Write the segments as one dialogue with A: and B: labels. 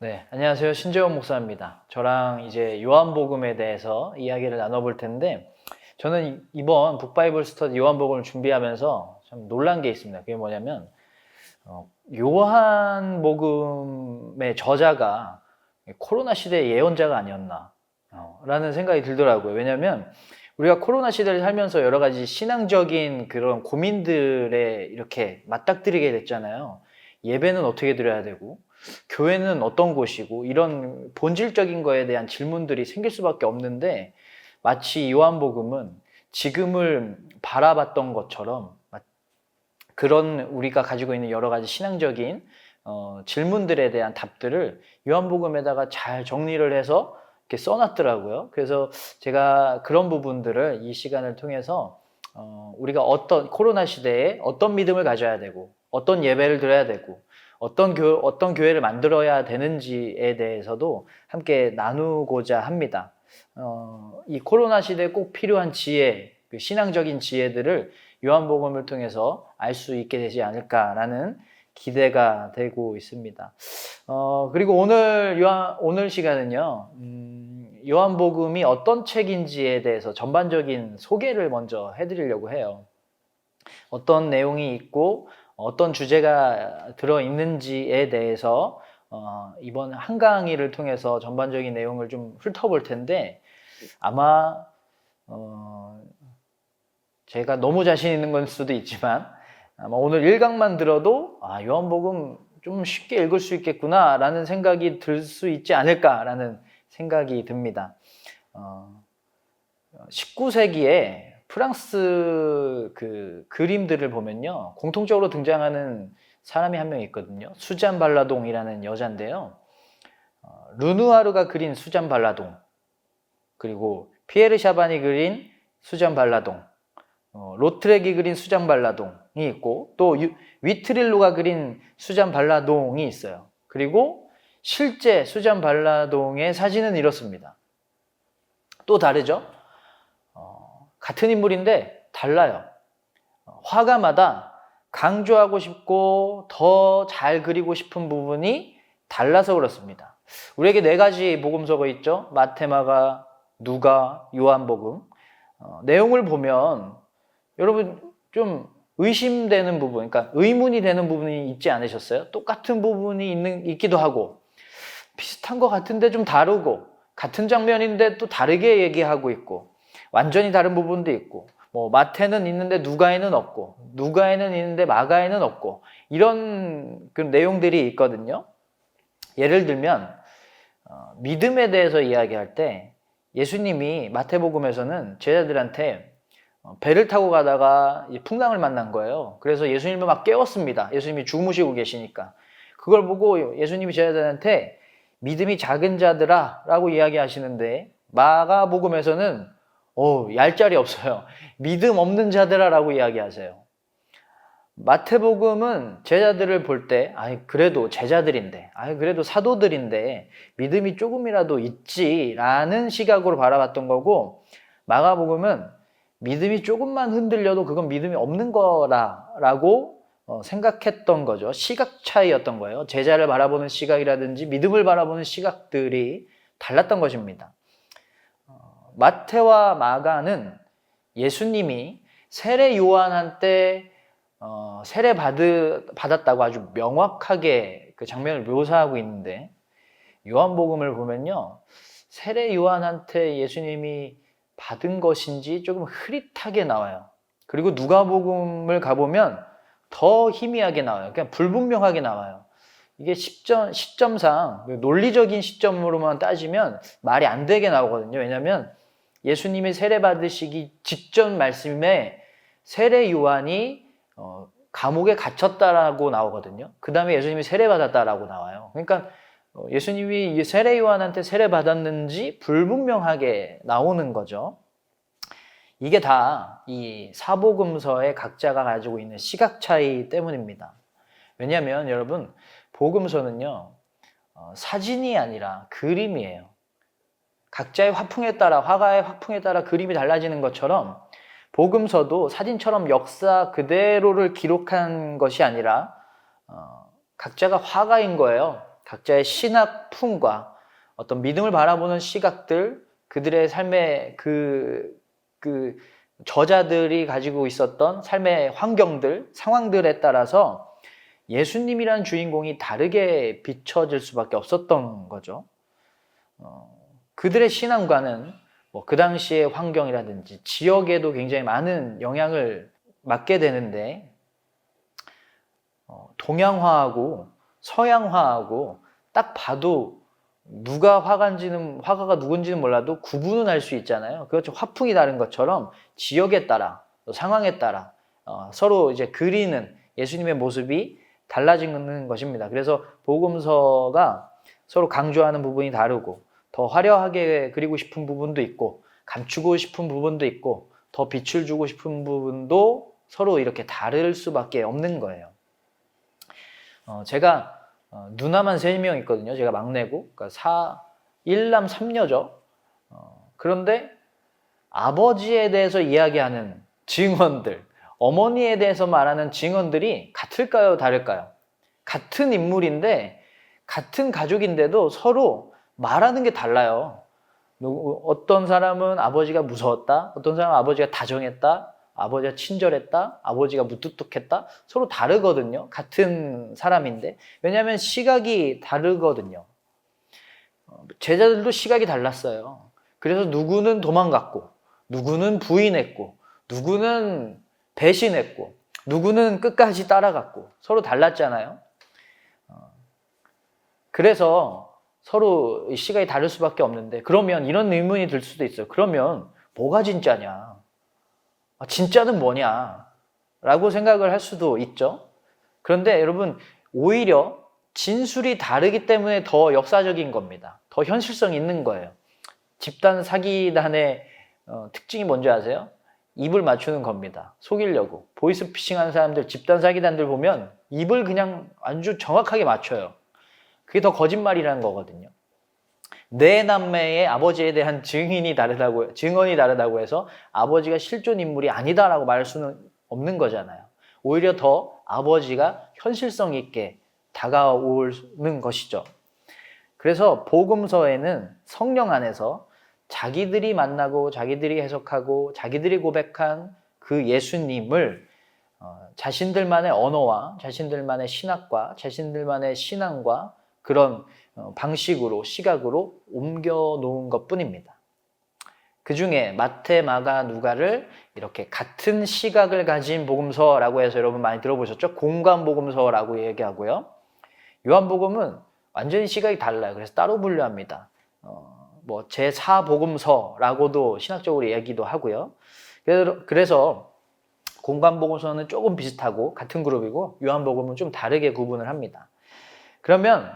A: 네, 안녕하세요. 신재원 목사입니다. 저랑 이제 요한복음에 대해서 이야기를 나눠볼 텐데, 저는 이번 북바이블 스터디 요한복음을 준비하면서 참 놀란 게 있습니다. 그게 뭐냐면 요한복음의 저자가 코로나 시대의 예언자가 아니었나 라는 생각이 들더라고요. 왜냐하면 우리가 코로나 시대를 살면서 여러 가지 신앙적인 그런 고민들에 이렇게 맞닥뜨리게 됐잖아요. 예배는 어떻게 드려야 되고, 교회는 어떤 곳이고, 이런 본질적인 거에 대한 질문들이 생길 수밖에 없는데, 마치 요한복음은 지금을 바라봤던 것처럼 그런 우리가 가지고 있는 여러 가지 신앙적인 질문들에 대한 답들을 요한복음에다가 잘 정리를 해서 이렇게 써놨더라고요. 그래서 제가 그런 부분들을 이 시간을 통해서 우리가 어떤 코로나 시대에 어떤 믿음을 가져야 되고, 어떤 예배를 드려야 되고, 어떤 교회를 만들어야 되는지에 대해서도 함께 나누고자 합니다. 이 코로나 시대에 꼭 필요한 지혜, 그 신앙적인 지혜들을 요한복음을 통해서 알 수 있게 되지 않을까라는 기대가 되고 있습니다. 그리고 오늘 시간은요, 요한복음이 어떤 책인지에 대해서 전반적인 소개를 먼저 해드리려고 해요. 어떤 내용이 있고 어떤 주제가 들어있는지에 대해서 이번 한 강의를 통해서 전반적인 내용을 좀 훑어볼 텐데, 아마 제가 너무 자신 있는 걸 수도 있지만 아마 오늘 1강만 들어도 요한복음 좀 쉽게 읽을 수 있겠구나 라는 생각이 들 수 있지 않을까 라는 생각이 듭니다. 19세기에 프랑스 그 그림들을 보면요, 공통적으로 등장하는 사람이 한 명 있거든요. 수잔 발라동이라는 여자인데요. 르누아르가 그린 수잔 발라동, 그리고 피에르 샤반이 그린 수잔 발라동, 로트렉이 그린 수잔 발라동이 있고, 또 위트릴로가 그린 수잔 발라동이 있어요. 그리고 실제 수잔 발라동의 사진은 이렇습니다. 또 다르죠? 같은 인물인데 달라요. 화가마다 강조하고 싶고 더 잘 그리고 싶은 부분이 달라서 그렇습니다. 우리에게 4가지 복음서가 있죠. 마태, 마가, 누가, 요한복음. 내용을 보면 여러분 좀 의심되는 부분, 그러니까 의문이 되는 부분이 있지 않으셨어요? 똑같은 부분이 있기도 하고, 비슷한 것 같은데 좀 다르고, 같은 장면인데 또 다르게 얘기하고 있고, 완전히 다른 부분도 있고, 마태는 있는데 누가에는 없고, 누가에는 있는데 마가에는 없고, 이런 그 내용들이 있거든요. 예를 들면 믿음에 대해서 이야기할 때 예수님이 마태복음에서는 제자들한테 배를 타고 가다가 풍랑을 만난 거예요. 그래서 예수님을 막 깨웠습니다. 예수님이 주무시고 계시니까. 그걸 보고 예수님이 제자들한테 믿음이 작은 자들아 라고 이야기하시는데, 마가복음에서는 얄짤이 없어요. 믿음 없는 자들아 라고 이야기하세요. 마태복음은 제자들을 볼 때 그래도 제자들인데, 그래도 사도들인데 믿음이 조금이라도 있지라는 시각으로 바라봤던 거고, 마가복음은 믿음이 조금만 흔들려도 그건 믿음이 없는 거라고 생각했던 거죠. 시각 차이였던 거예요. 제자를 바라보는 시각이라든지 믿음을 바라보는 시각들이 달랐던 것입니다. 마태와 마가는 예수님이 세례 요한한테 세례 받았다고 아주 명확하게 그 장면을 묘사하고 있는데, 요한복음을 보면요, 세례 요한한테 예수님이 받은 것인지 조금 흐릿하게 나와요. 그리고 누가복음을 가보면 더 희미하게 나와요. 그냥 불분명하게 나와요. 이게 시점상 논리적인 시점으로만 따지면 말이 안 되게 나오거든요. 왜냐하면 예수님이 세례 받으시기 직전 말씀에 세례 요한이 감옥에 갇혔다라고 나오거든요. 그 다음에 예수님이 세례 받았다라고 나와요. 그러니까 예수님이 세례 요한한테 세례 받았는지 불분명하게 나오는 거죠. 이게 다 이 사복음서의 각자가 가지고 있는 시각 차이 때문입니다. 왜냐하면 여러분, 복음서는요, 사진이 아니라 그림이에요. 각자의 화풍에 따라, 화가의 화풍에 따라 그림이 달라지는 것처럼 복음서도 사진처럼 역사 그대로를 기록한 것이 아니라 각자가 화가인 거예요. 각자의 신학 품과 어떤 믿음을 바라보는 시각들, 그들의 삶의 그 저자들이 가지고 있었던 삶의 환경들, 상황들에 따라서 예수님이라는 주인공이 다르게 비춰질 수밖에 없었던 거죠. 그들의 신앙과는 뭐 그 당시의 환경이라든지 지역에도 굉장히 많은 영향을 받게 되는데, 동양화하고 서양화하고 딱 봐도 누가 화가가 누군지는 몰라도 구분은 할 수 있잖아요. 그것처럼 화풍이 다른 것처럼 지역에 따라, 또 상황에 따라 서로 이제 그리는 예수님의 모습이 달라지는 것입니다. 그래서 복음서가 서로 강조하는 부분이 다르고, 더 화려하게 그리고 싶은 부분도 있고, 감추고 싶은 부분도 있고, 더 빛을 주고 싶은 부분도 서로 이렇게 다를 수밖에 없는 거예요. 제가 누나만 3명 있거든요. 제가 막내고, 그러니까 1남 3녀죠. 그런데 아버지에 대해서 이야기하는 증언들, 어머니에 대해서 말하는 증언들이 같을까요? 다를까요? 같은 인물인데, 같은 가족인데도 서로 말하는 게 달라요. 어떤 사람은 아버지가 무서웠다, 어떤 사람은 아버지가 다정했다, 아버지가 친절했다, 아버지가 무뚝뚝했다. 서로 다르거든요. 같은 사람인데. 왜냐하면 시각이 다르거든요. 제자들도 시각이 달랐어요. 그래서 누구는 도망갔고, 누구는 부인했고, 누구는 배신했고, 누구는 끝까지 따라갔고, 서로 달랐잖아요. 그래서 서로 시각이 다를 수밖에 없는데, 그러면 이런 의문이 들 수도 있어요. 그러면 뭐가 진짜냐? 진짜는 뭐냐? 라고 생각을 할 수도 있죠. 그런데 여러분, 오히려 진술이 다르기 때문에 더 역사적인 겁니다. 더 현실성 있는 거예요. 집단 사기단의 특징이 뭔지 아세요? 입을 맞추는 겁니다. 속이려고. 보이스피싱 하는 사람들, 집단 사기단들 보면 입을 그냥 아주 정확하게 맞춰요. 그게 더 거짓말이라는 거거든요. 내 남매의 아버지에 대한 증언이 다르다고 해서 아버지가 실존 인물이 아니다라고 말할 수는 없는 거잖아요. 오히려 더 아버지가 현실성 있게 다가오는 것이죠. 그래서 복음서에는 성령 안에서 자기들이 만나고 자기들이 해석하고 자기들이 고백한 그 예수님을 자신들만의 언어와 자신들만의 신학과 자신들만의 신앙과 그런 방식으로, 시각으로 옮겨 놓은 것 뿐입니다. 그 중에 마태, 마가, 누가를 이렇게 같은 시각을 가진 복음서라고 해서 여러분 많이 들어보셨죠? 공관복음서라고 얘기하고요. 요한복음은 완전히 시각이 달라요. 그래서 따로 분류합니다. 뭐 제4복음서라고도 신학적으로 얘기도 하고요. 그래서 공관복음서는 조금 비슷하고 같은 그룹이고, 요한복음은 좀 다르게 구분을 합니다. 그러면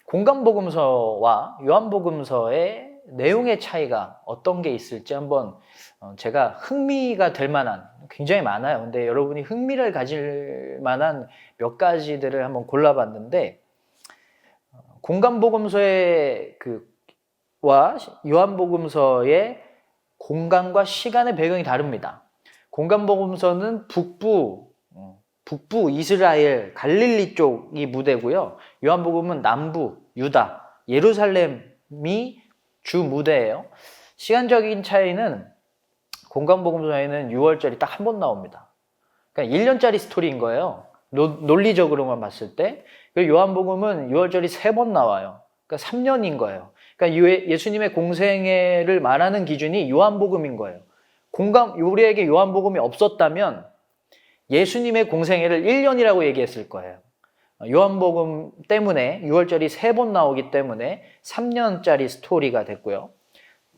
A: 공관복음서와 요한복음서의 내용의 차이가 어떤 게 있을지 한번 제가 흥미가 될 만한, 굉장히 많아요. 근데 여러분이 흥미를 가질 만한 몇 가지들을 한번 골라봤는데, 공관복음서의 와 요한복음서의 공간과 시간의 배경이 다릅니다. 공관복음서는 북부 이스라엘 갈릴리 쪽이 무대고요. 요한복음은 남부 유다 예루살렘이 주 무대예요. 시간적인 차이는 공관복음서에는 6월절이 딱 한 번 나옵니다. 그러니까 1년짜리 스토리인 거예요. 논리적으로만 봤을 때. 그리고 요한복음은 6월절이 3번 나와요. 그러니까 3년인 거예요. 그러니까 예수님의 공생애를 말하는 기준이 요한복음인 거예요. 우리에게 요한복음이 없었다면 예수님의 공생애를 1년이라고 얘기했을 거예요. 요한복음 때문에 6월절이 3번 나오기 때문에 3년짜리 스토리가 됐고요.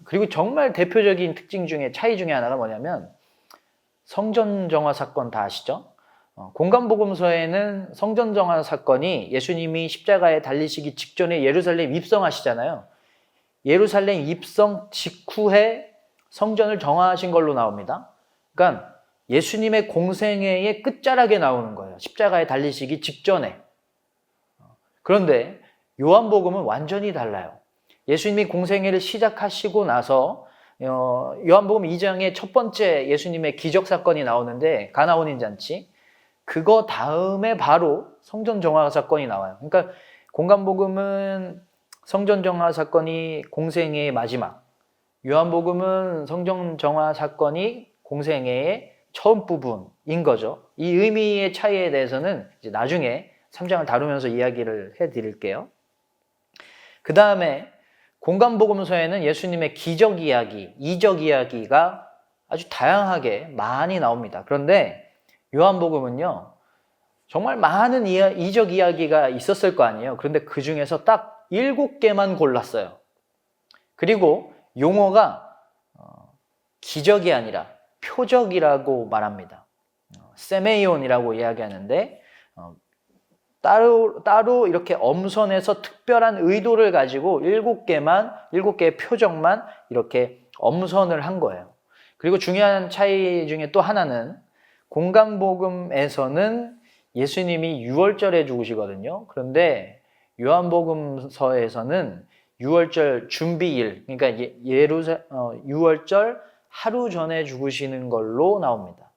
A: 그리고 정말 대표적인 차이 중에 하나가 뭐냐면 성전정화 사건 다 아시죠? 공관복음서에는 성전정화 사건이 예수님이 십자가에 달리시기 직전에 예루살렘 입성하시잖아요. 예루살렘 입성 직후에 성전을 정화하신 걸로 나옵니다. 그러니까 예수님의 공생애의 끝자락에 나오는 거예요. 십자가에 달리시기 직전에. 그런데 요한복음은 완전히 달라요. 예수님이 공생애를 시작하시고 나서 요한복음 2장에 첫 번째 예수님의 기적 사건이 나오는데 가나온인 잔치. 그거 다음에 바로 성전 정화 사건이 나와요. 그러니까 공간복음은 성전 정화 사건이 공생애의 마지막, 요한복음은 성전 정화 사건이 공생애의 처음 부분인 거죠. 이 의미의 차이에 대해서는 이제 나중에 3장을 다루면서 이야기를 해드릴게요. 그 다음에 공간복음서에는 예수님의 기적 이야기, 이적 이야기가 아주 다양하게 많이 나옵니다. 그런데 요한복음은요, 정말 많은 이적 이야기가 있었을 거 아니에요. 그런데 그 중에서 딱 7개만 골랐어요. 그리고 용어가 기적이 아니라 표적이라고 말합니다. 세메이온이라고 이야기하는데 따로 이렇게 엄선해서 특별한 의도를 가지고 7개의 표적만 이렇게 엄선을 한 거예요. 그리고 중요한 차이 중에 또 하나는 공간복음에서는 예수님이 유월절에 죽으시거든요. 그런데 요한복음서에서는 유월절 준비일, 그러니까 유월절 하루 전에 죽으시는 걸로 나옵니다.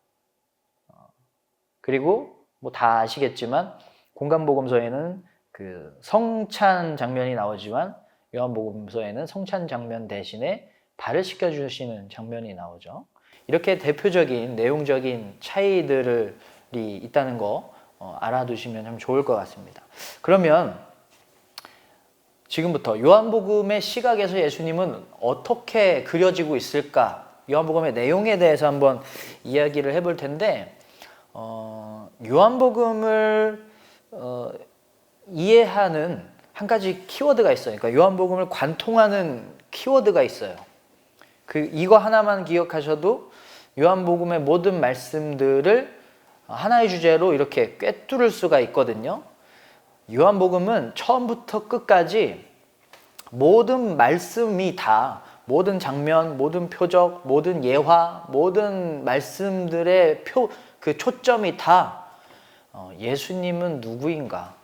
A: 그리고 뭐 다 아시겠지만 공간복음서에는 그 성찬 장면이 나오지만 요한복음서에는 성찬 장면 대신에 발을 씻겨주시는 장면이 나오죠. 이렇게 대표적인 내용적인 차이들이 있다는 거 알아두시면 참 좋을 것 같습니다. 그러면 지금부터 요한복음의 시각에서 예수님은 어떻게 그려지고 있을까? 요한복음의 내용에 대해서 한번 이야기를 해볼 텐데 요한복음을 이해하는 한 가지 키워드가 있어요. 그러니까 요한복음을 관통하는 키워드가 있어요. 이거 하나만 기억하셔도 요한복음의 모든 말씀들을 하나의 주제로 이렇게 꿰뚫을 수가 있거든요. 요한복음은 처음부터 끝까지 모든 말씀이 다, 모든 장면, 모든 표적, 모든 예화, 모든 말씀들의 그 초점이 다 예수님은 누구인가?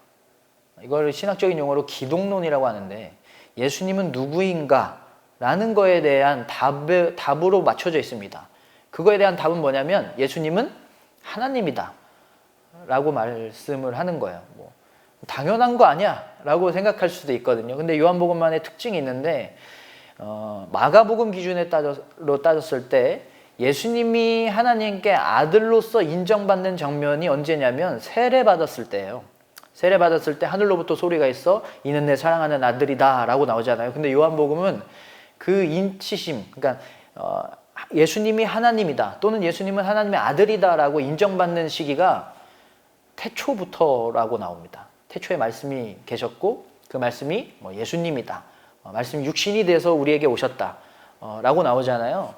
A: 이걸 신학적인 용어로 기독론이라고 하는데 예수님은 누구인가? 라는 거에 대한 답으로 맞춰져 있습니다. 그거에 대한 답은 뭐냐면 예수님은 하나님이다 라고 말씀을 하는 거예요. 당연한 거 아니야 라고 생각할 수도 있거든요. 근데 요한복음만의 특징이 있는데 마가복음 기준에 따졌을 때 예수님이 하나님께 아들로서 인정받는 장면이 언제냐면 세례받았을 때예요. 세례받았을 때 하늘로부터 소리가 있어 이는 내 사랑하는 아들이다 라고 나오잖아요. 근데 요한복음은 그 인치심, 그러니까 예수님이 하나님이다 또는 예수님은 하나님의 아들이다 라고 인정받는 시기가 태초부터라고 나옵니다. 태초에 말씀이 계셨고 그 말씀이 예수님이다. 말씀이 육신이 돼서 우리에게 오셨다 라고 나오잖아요.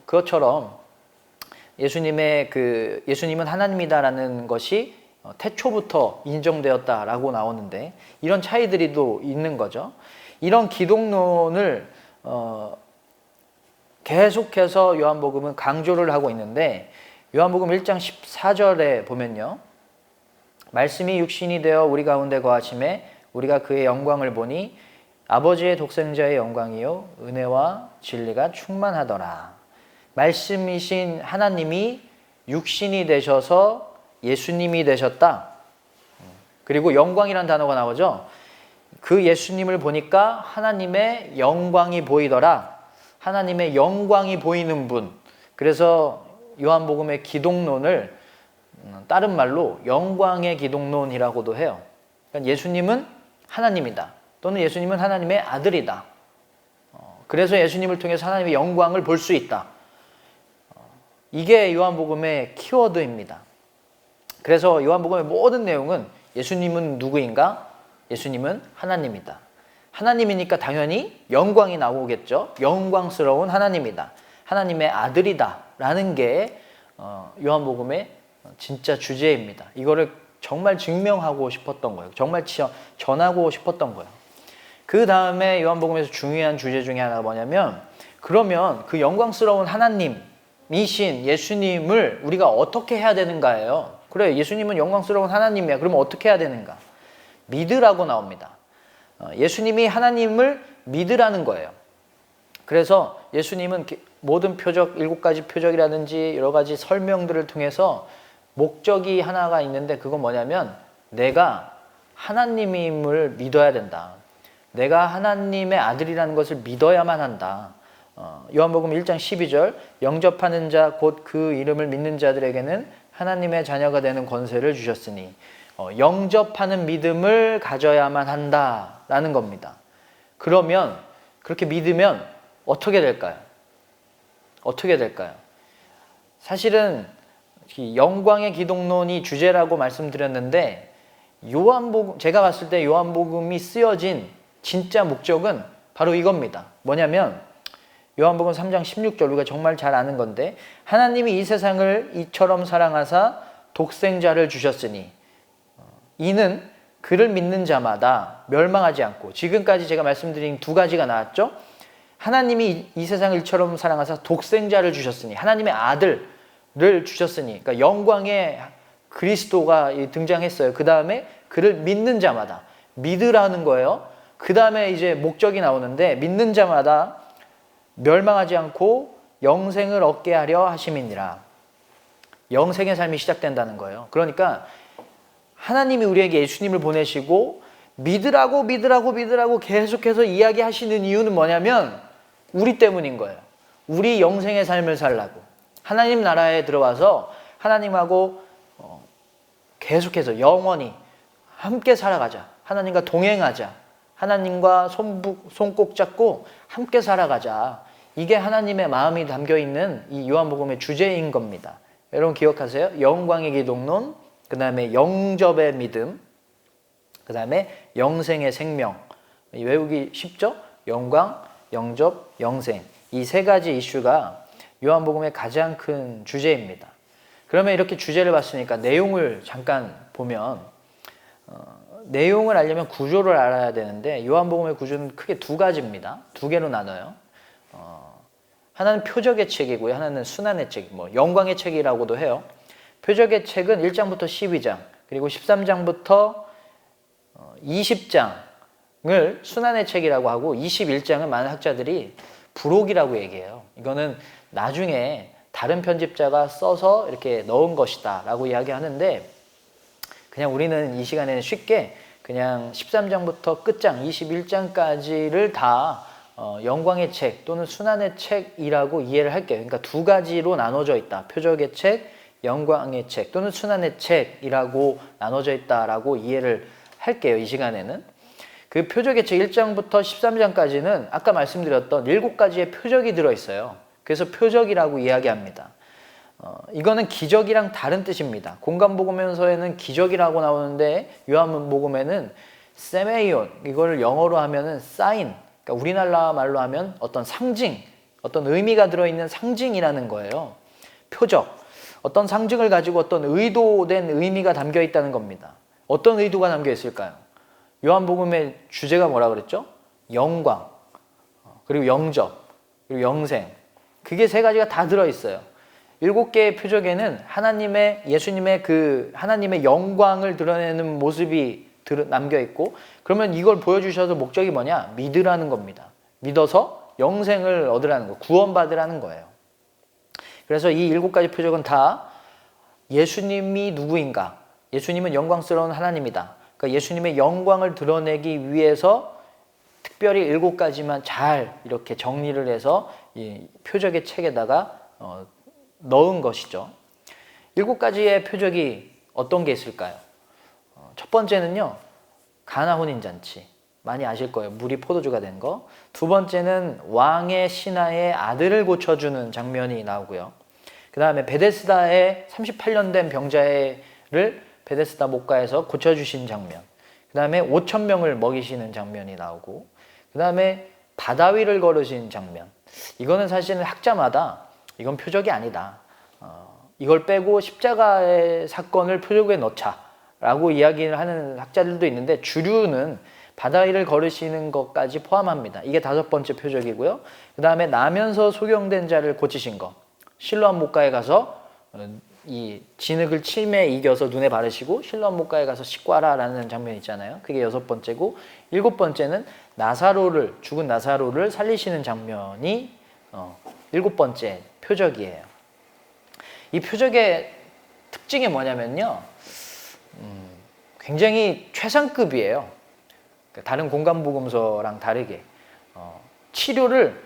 A: 그것처럼 예수님은 하나님이다라는 것이 태초부터 인정되었다라고 나오는데 이런 차이들이 또 있는 거죠. 이런 기독론을 계속해서 요한복음은 강조를 하고 있는데 요한복음 1장 14절에 보면요. 말씀이 육신이 되어 우리 가운데 거하심에 우리가 그의 영광을 보니 아버지의 독생자의 영광이요 은혜와 진리가 충만하더라. 말씀이신 하나님이 육신이 되셔서 예수님이 되셨다. 그리고 영광이라는 단어가 나오죠. 그 예수님을 보니까 하나님의 영광이 보이더라. 하나님의 영광이 보이는 분. 그래서 요한복음의 기독론을 다른 말로 영광의 기독론이라고도 해요. 그러니까 예수님은 하나님이다. 또는 예수님은 하나님의 아들이다. 그래서 예수님을 통해서 하나님의 영광을 볼 수 있다. 이게 요한복음의 키워드입니다. 그래서 요한복음의 모든 내용은 예수님은 누구인가? 예수님은 하나님이다. 하나님이니까 당연히 영광이 나오겠죠. 영광스러운 하나님이다. 하나님의 아들이다. 라는 게 요한복음의 진짜 주제입니다. 이거를 정말 증명하고 싶었던 거예요. 정말 전하고 싶었던 거예요. 그 다음에 요한복음에서 중요한 주제 중에 하나가 뭐냐면 그러면 그 영광스러운 하나님이신 예수님을 우리가 어떻게 해야 되는가예요. 그래, 예수님은 영광스러운 하나님이야. 그러면 어떻게 해야 되는가? 믿으라고 나옵니다. 예수님이 하나님을 믿으라는 거예요. 그래서 예수님은 모든 표적, 7가지 표적이라든지 여러 가지 설명들을 통해서 목적이 하나가 있는데, 그건 뭐냐면 내가 하나님임을 믿어야 된다. 내가 하나님의 아들이라는 것을 믿어야만 한다. 요한복음 1장 12절, 영접하는 자 곧 그 이름을 믿는 자들에게는 하나님의 자녀가 되는 권세를 주셨으니, 영접하는 믿음을 가져야만 한다라는 겁니다. 그러면 그렇게 믿으면 어떻게 될까요? 어떻게 될까요? 사실은 영광의 기독론이 주제라고 말씀드렸는데, 요한복음, 제가 봤을 때 요한복음이 쓰여진 진짜 목적은 바로 이겁니다. 뭐냐면 요한복음 3장 16절, 우리가 정말 잘 아는 건데, 하나님이 이 세상을 이처럼 사랑하사 독생자를 주셨으니 이는 그를 믿는 자마다 멸망하지 않고, 지금까지 제가 말씀드린 2가지가 나왔죠. 하나님이 이 세상을 이처럼 사랑하사 독생자를 주셨으니, 하나님의 아들을 주셨으니, 그러니까 영광의 그리스도가 등장했어요. 그 다음에 그를 믿는 자마다, 믿으라는 거예요. 그 다음에 이제 목적이 나오는데, 믿는 자마다 멸망하지 않고 영생을 얻게 하려 하심이니라. 영생의 삶이 시작된다는 거예요. 그러니까 하나님이 우리에게 예수님을 보내시고 믿으라고 계속해서 이야기하시는 이유는 뭐냐면 우리 때문인 거예요. 우리 영생의 삶을 살라고. 하나님 나라에 들어와서 하나님하고 계속해서 영원히 함께 살아가자. 하나님과 동행하자. 하나님과 손 꼭 잡고 함께 살아가자. 이게 하나님의 마음이 담겨있는 이 요한복음의 주제인 겁니다. 여러분 기억하세요? 영광의 기독론, 그 다음에 영접의 믿음, 그 다음에 영생의 생명. 외우기 쉽죠? 영광, 영접, 영생. 이 3가지 이슈가 요한복음의 가장 큰 주제입니다. 그러면 이렇게 주제를 봤으니까 내용을 잠깐 보면, 내용을 알려면 구조를 알아야 되는데, 요한복음의 구조는 크게 2가지입니다. 2개로 나눠요. 하나는 표적의 책이고요, 하나는 순환의 책, 영광의 책이라고도 해요. 표적의 책은 1장부터 12장, 그리고 13장부터 20장을 순환의 책이라고 하고, 21장은 많은 학자들이 부록이라고 얘기해요. 이거는 나중에 다른 편집자가 써서 이렇게 넣은 것이다 라고 이야기하는데, 그냥 우리는 이 시간에는 쉽게 그냥 13장부터 끝장 21장까지를 다 영광의 책 또는 순환의 책이라고 이해를 할게요. 그러니까 2가지로 나눠져 있다. 표적의 책, 영광의 책 또는 순환의 책이라고 나눠져 있다라고 이해를 할게요. 이 시간에는. 그 표적의 책 1장부터 13장까지는 아까 말씀드렸던 7가지의 표적이 들어있어요. 그래서 표적이라고 이야기합니다. 이거는 기적이랑 다른 뜻입니다. 공간복음서에는 기적이라고 나오는데, 요한복음에는 세메이온, 이걸 영어로 하면은 사인, 그러니까 우리나라 말로 하면 어떤 상징, 어떤 의미가 들어있는 상징이라는 거예요. 표적, 어떤 상징을 가지고 어떤 의도된 의미가 담겨 있다는 겁니다. 어떤 의도가 담겨 있을까요? 요한복음의 주제가 뭐라 그랬죠? 영광, 그리고 영접, 그리고 영생. 그게 3가지가 다 들어있어요. 7개의 표적에는 예수님의 하나님의 영광을 드러내는 모습이 남겨 있고, 그러면 이걸 보여주셔서 목적이 뭐냐? 믿으라는 겁니다. 믿어서 영생을 얻으라는 거, 구원받으라는 거예요. 그래서 이 7가지 표적은 다 예수님이 누구인가? 예수님은 영광스러운 하나님이다. 그러니까 예수님의 영광을 드러내기 위해서 특별히 7가지만 잘 이렇게 정리를 해서 이 표적의 책에다가 넣은 것이죠. 7가지의 표적이 어떤 게 있을까요? 첫 번째는요, 가나 혼인잔치. 많이 아실 거예요. 물이 포도주가 된 거. 2번째는 왕의 신하의 아들을 고쳐주는 장면이 나오고요. 그 다음에 베데스다에 38년 된 병자를 베데스다 목가에서 고쳐주신 장면. 그 다음에 5,000명을 먹이시는 장면이 나오고, 그 다음에 바다 위를 걸으신 장면. 이거는 사실은 학자마다 이건 표적이 아니다. 이걸 빼고 십자가의 사건을 표적에 넣자 라고 이야기를 하는 학자들도 있는데, 주류는 바다 위를 걸으시는 것까지 포함합니다. 이게 5번째 표적이고요. 그 다음에 나면서 소경된 자를 고치신 것. 실로암 목가에 가서 이 진흙을 침에 이겨서 눈에 바르시고 실로암 목가에 가서 씻고 와라 라는 장면이 있잖아요. 그게 6번째고, 7번째는 죽은 나사로를 살리시는 장면이 7번째 표적이에요. 이 표적의 특징이 뭐냐면요, 굉장히 최상급이에요. 다른 공간복음서랑 다르게 치료를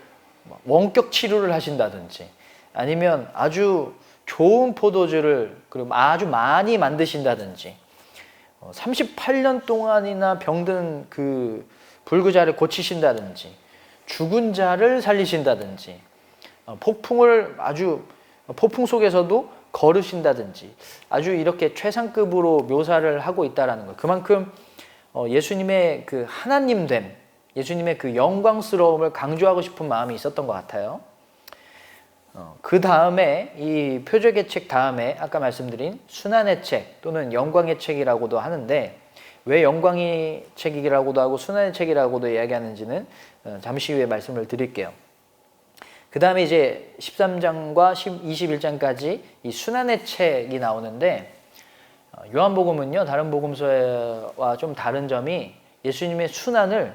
A: 원격 치료를 하신다든지, 아니면 아주 좋은 포도주를 그럼 아주 많이 만드신다든지, 38년 동안이나 병든 그 불구자를 고치신다든지, 죽은 자를 살리신다든지, 폭풍 속에서도 걸으신다든지, 아주 이렇게 최상급으로 묘사를 하고 있다라는 거예요. 그만큼 예수님의 그 하나님됨, 예수님의 그 영광스러움을 강조하고 싶은 마음이 있었던 것 같아요. 그 다음에 이 표적의 책 다음에 아까 말씀드린 순환의 책 또는 영광의 책이라고도 하는데, 왜 영광의 책이라고도 하고 순환의 책이라고도 이야기하는지는 잠시 후에 말씀을 드릴게요. 그 다음에 이제 13장과 21장까지 이 순환의 책이 나오는데, 요한복음은요 다른 복음서와 좀 다른 점이 예수님의 순환을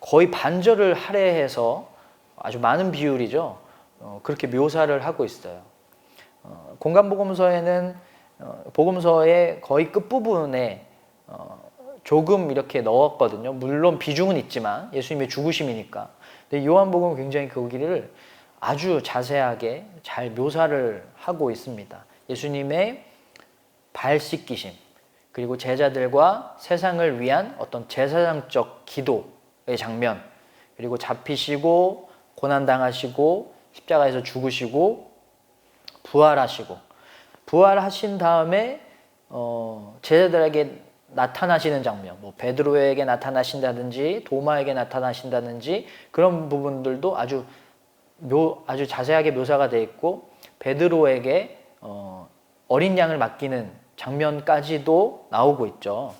A: 거의 반절을 할애해서 아주 많은 비율이죠, 그렇게 묘사를 하고 있어요. 공간복음서에는 복음서의 거의 끝부분에 조금 이렇게 넣었거든요. 물론 비중은 있지만 예수님의 죽으심이니까. 근데 요한복음은 굉장히 거기를 아주 자세하게 잘 묘사를 하고 있습니다. 예수님의 발 씻기심, 그리고 제자들과 세상을 위한 어떤 제사장적 기도의 장면, 그리고 잡히시고 고난당하시고 십자가에서 죽으시고 부활하신 다음에 제자들에게 나타나시는 장면, 뭐 베드로에게 나타나신다든지 도마에게 나타나신다든지 그런 부분들도 아주 자세하게 묘사가 되어 있고, 베드로에게 어린 양을 맡기는 장면까지도 나오고 있죠.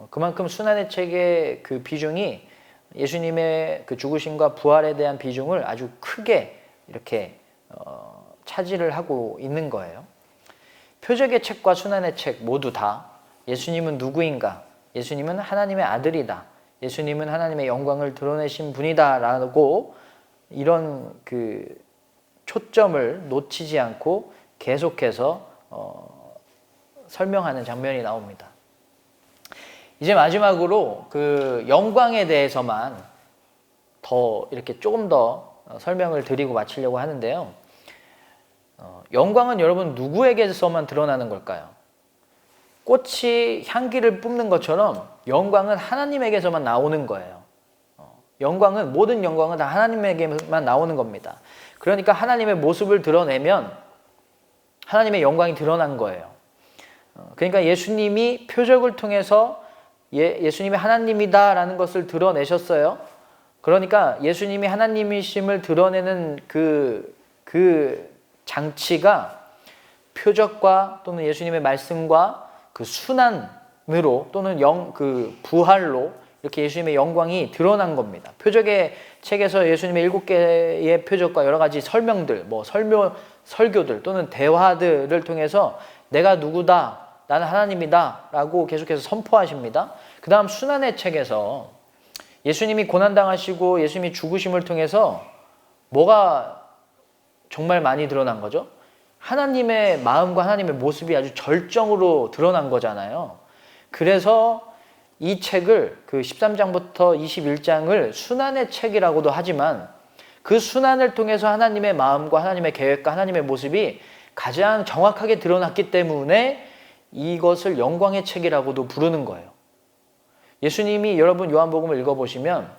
A: 그만큼 순환의 책의 그 비중이 예수님의 그 죽으심과 부활에 대한 비중을 아주 크게 이렇게 차지를 하고 있는 거예요. 표적의 책과 순환의 책 모두 다 예수님은 누구인가, 예수님은 하나님의 아들이다, 예수님은 하나님의 영광을 드러내신 분이다 라고 이런 그 초점을 놓치지 않고 계속해서 설명하는 장면이 나옵니다. 이제 마지막으로 그 영광에 대해서만 더 이렇게 조금 더 설명을 드리고 마치려고 하는데요. 영광은 여러분 누구에게서만 드러나는 걸까요? 꽃이 향기를 뿜는 것처럼 영광은 하나님에게서만 나오는 거예요. 모든 영광은 다 하나님에게만 나오는 겁니다. 그러니까 하나님의 모습을 드러내면 하나님의 영광이 드러난 거예요. 그러니까 예수님이 표적을 통해서 예수님이 하나님이다 라는 것을 드러내셨어요. 그러니까 예수님이 하나님이심을 드러내는 그 장치가 표적과 또는 예수님의 말씀과 그 순환으로 또는 그 부활로 이렇게 예수님의 영광이 드러난 겁니다. 표적의 책에서 예수님의 7개의 표적과 여러 가지 설명들, 설교들 또는 대화들을 통해서 내가 누구다, 나는 하나님이다 라고 계속해서 선포하십니다. 그 다음 순환의 책에서 예수님이 고난당하시고 예수님이 죽으심을 통해서 뭐가 정말 많이 드러난 거죠? 하나님의 마음과 하나님의 모습이 아주 절정으로 드러난 거잖아요. 그래서 이 책을 그 13장부터 21장을 순환의 책이라고도 하지만, 그 순환을 통해서 하나님의 마음과 하나님의 계획과 하나님의 모습이 가장 정확하게 드러났기 때문에 이것을 영광의 책이라고도 부르는 거예요. 예수님이 여러분 요한복음을 읽어보시면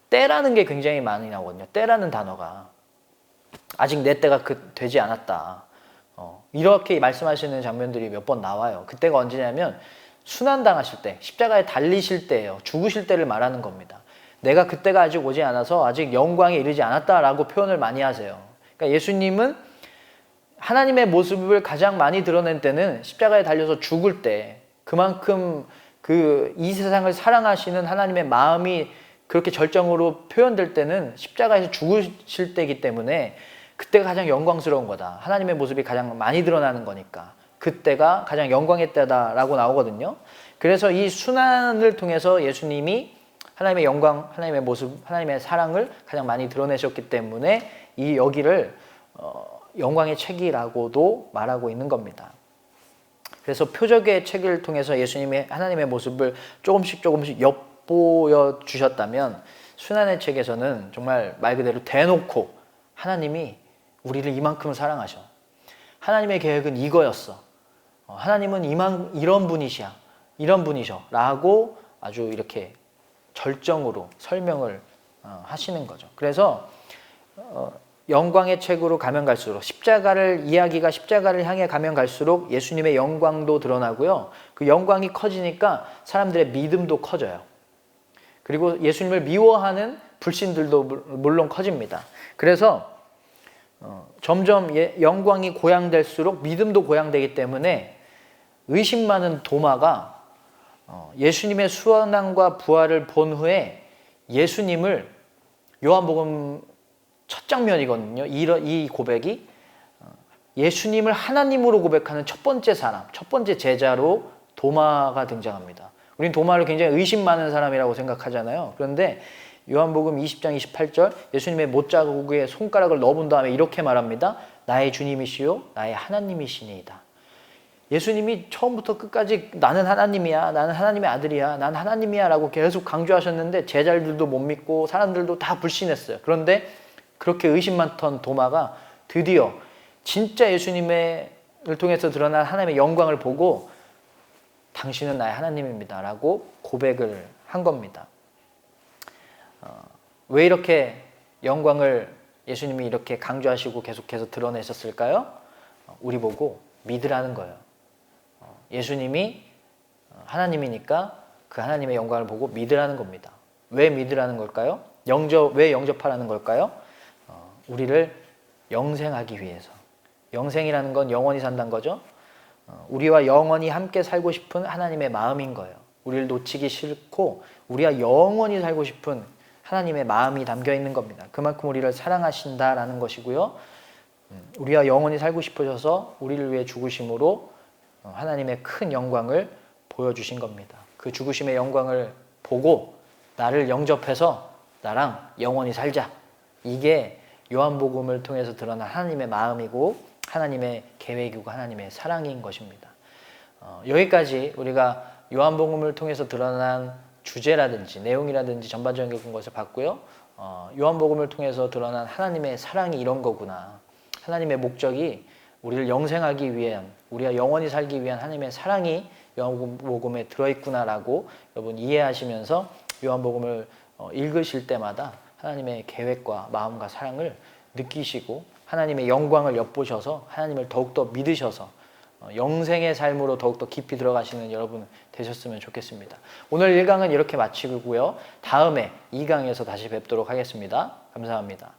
A: 때라는 게 굉장히 많이 나오거든요. 때라는 단어가 아직 내 때가 되지 않았다, 이렇게 말씀하시는 장면들이 몇 번 나와요. 그때가 언제냐면 순환당하실 때, 십자가에 달리실 때예요. 죽으실 때를 말하는 겁니다. 내가 그때가 아직 오지 않아서 아직 영광에 이르지 않았다라고 표현을 많이 하세요. 그러니까 예수님은 하나님의 모습을 가장 많이 드러낸 때는 십자가에 달려서 죽을 때, 그만큼 이 세상을 사랑하시는 하나님의 마음이 그렇게 절정으로 표현될 때는 십자가에서 죽으실 때이기 때문에 그때가 가장 영광스러운 거다. 하나님의 모습이 가장 많이 드러나는 거니까 그때가 가장 영광의 때다라고 나오거든요. 그래서 이 순환을 통해서 예수님이 하나님의 영광, 하나님의 모습, 하나님의 사랑을 가장 많이 드러내셨기 때문에 이 여기를 영광의 책이라고도 말하고 있는 겁니다. 그래서 표적의 책을 통해서 예수님의 하나님의 모습을 조금씩 엿보여 주셨다면 순환의 책에서는 정말 말 그대로 대놓고 하나님이 우리를 이만큼 사랑하셔. 하나님의 계획은 이거였어. 하나님은 이런 분이시야. 이런 분이셔. 라고 아주 이렇게 절정으로 설명을 하시는 거죠. 그래서 영광의 책으로 가면 갈수록 이야기가 십자가를 향해 가면 갈수록 예수님의 영광도 드러나고요. 그 영광이 커지니까 사람들의 믿음도 커져요. 그리고 예수님을 미워하는 불신들도 물론 커집니다. 그래서 점점 영광이 고양될수록 믿음도 고양되기 때문에 의심 많은 도마가 예수님의 수완과 부활을 본 후에 예수님을 요한복음 첫 장면이거든요. 이 고백이 예수님을 하나님으로 고백하는 첫 번째 사람, 첫 번째 제자로 도마가 등장합니다. 우린 도마를 굉장히 의심 많은 사람이라고 생각하잖아요. 그런데 요한복음 20장 28절 예수님의 못자국에 손가락을 넣어본 다음에 이렇게 말합니다. 나의 주님이시요 나의 하나님이시니이다. 예수님이 처음부터 끝까지 나는 하나님이야, 나는 하나님의 아들이야, 나는 하나님이야 라고 계속 강조하셨는데 제자들도 못 믿고 사람들도 다 불신했어요. 그런데 그렇게 의심 많던 도마가 드디어 진짜 예수님을 통해서 드러난 하나님의 영광을 보고 당신은 나의 하나님입니다 라고 고백을 한 겁니다. 왜 이렇게 영광을 예수님이 이렇게 강조하시고 계속해서 드러내셨을까요? 우리 보고 믿으라는 거예요. 예수님이 하나님이니까 그 하나님의 영광을 보고 믿으라는 겁니다. 왜 믿으라는 걸까요? 왜 영접하라는 걸까요? 우리를 영생하기 위해서. 영생이라는 건 영원히 산다는 거죠. 우리와 영원히 함께 살고 싶은 하나님의 마음인 거예요. 우리를 놓치기 싫고 우리와 영원히 살고 싶은 하나님의 마음이 담겨 있는 겁니다. 그만큼 우리를 사랑하신다라는 것이고요. 우리와 영원히 살고 싶으셔서 우리를 위해 죽으심으로 하나님의 큰 영광을 보여주신 겁니다. 그 죽으심의 영광을 보고 나를 영접해서 나랑 영원히 살자. 이게 요한복음을 통해서 드러난 하나님의 마음이고 하나님의 계획이고 하나님의 사랑인 것입니다. 여기까지 우리가 요한복음을 통해서 드러난 주제라든지 내용이라든지 전반적인 것을 봤고요. 요한복음을 통해서 드러난 하나님의 사랑이 이런 거구나. 하나님의 목적이 우리를 영생하기 위한, 우리가 영원히 살기 위한 하나님의 사랑이 요한복음에 들어있구나라고 여러분 이해하시면서 요한복음을 읽으실 때마다 하나님의 계획과 마음과 사랑을 느끼시고 하나님의 영광을 엿보셔서 하나님을 더욱더 믿으셔서 영생의 삶으로 더욱더 깊이 들어가시는 여러분 되셨으면 좋겠습니다. 오늘 1강은 이렇게 마치고요. 다음에 2강에서 다시 뵙도록 하겠습니다. 감사합니다.